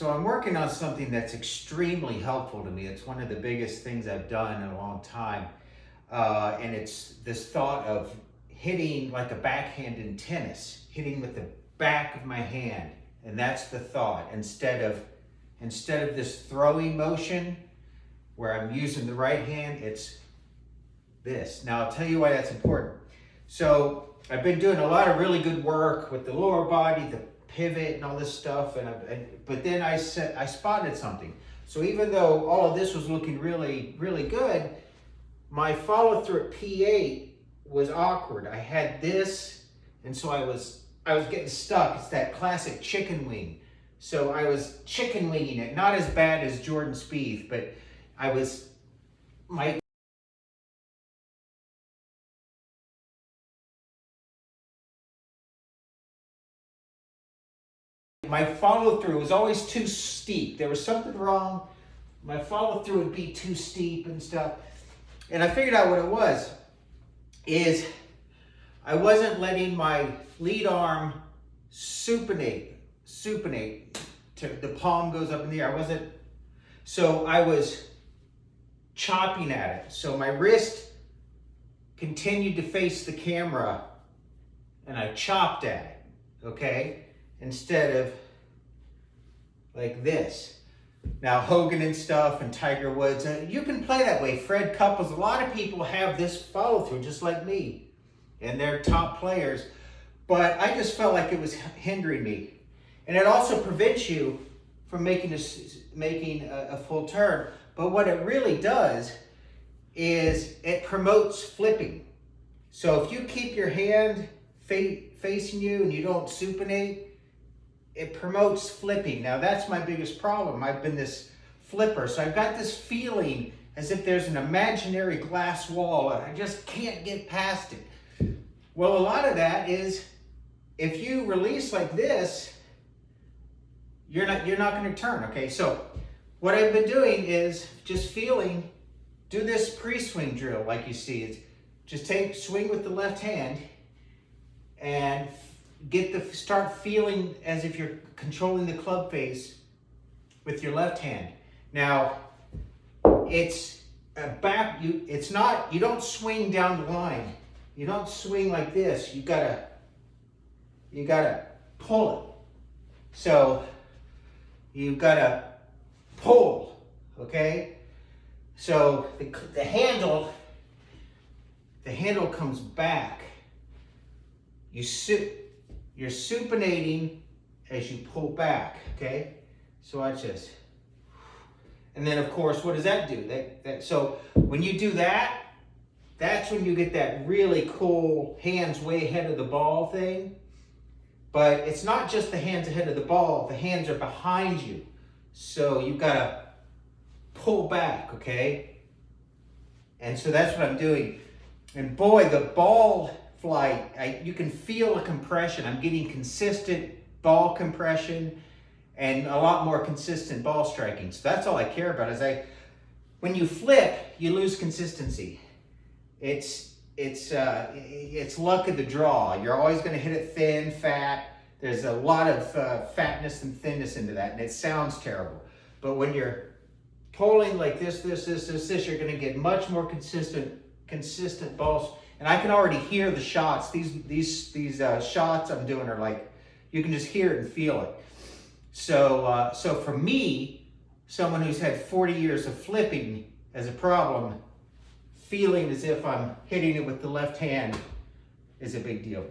So I'm working on something that's extremely helpful to me. It's one of the biggest things I've done in a long time. And it's this thought of hitting like a backhand in tennis, hitting with the back of my hand. And that's the thought. Instead of this throwing motion where I'm using the right hand, it's this. Now I'll tell you why that's important. So I've been doing a lot of really good work with the lower body, the pivot and all this stuff, but then I spotted something. So even though all of this was looking really, really good, my follow through at P8 was awkward. I had this, and so I was getting stuck. It's that classic chicken wing. So I was chicken winging it, not as bad as Jordan Spieth, but my follow through was always too steep. There was something wrong. My follow through would be too steep and stuff. And I figured out what it was, is I wasn't letting my lead arm supinate to the palm goes up in the air. So I was chopping at it. So my wrist continued to face the camera and I chopped at it, okay? Instead of like this. Now Hogan and stuff and Tiger Woods, you can play that way. Fred Couples, a lot of people have this follow through just like me, and they're top players, but I just felt like it was hindering me. And it also prevents you from making a full turn. But what it really does is it promotes flipping. So if you keep your hand facing you and you don't supinate, it promotes flipping. Now that's my biggest problem. I've been this flipper, so I've got this feeling as if there's an imaginary glass wall and I just can't get past it. Well, a lot of that is if you release like this, you're not going to turn, okay? So what I've been doing is just do this pre-swing drill like you see. It's just swing with the left hand and start feeling as if you're controlling the club face with your left hand. Now, it's you don't swing down the line. You don't swing like this. You gotta pull it. So you gotta pull, okay? So the handle comes back. You're supinating as you pull back, okay? So watch this. And then of course, what does that do? So when you do that, that's when you get that really cool hands way ahead of the ball thing. But it's not just the hands ahead of the ball, the hands are behind you. So you've got to pull back, okay? And so that's what I'm doing. And boy, the ball flight, you can feel a compression. I'm getting consistent ball compression and a lot more consistent ball striking. So that's all I care about. When you flip, you lose consistency. It's luck of the draw. You're always going to hit it thin, fat. There's a lot of fatness and thinness into that, and it sounds terrible. But when you're pulling like this, you're going to get much more consistent balls. And I can already hear the shots. These shots I'm doing are like, you can just hear it and feel it. So for me, someone who's had 40 years of flipping as a problem, feeling as if I'm hitting it with the left hand is a big deal.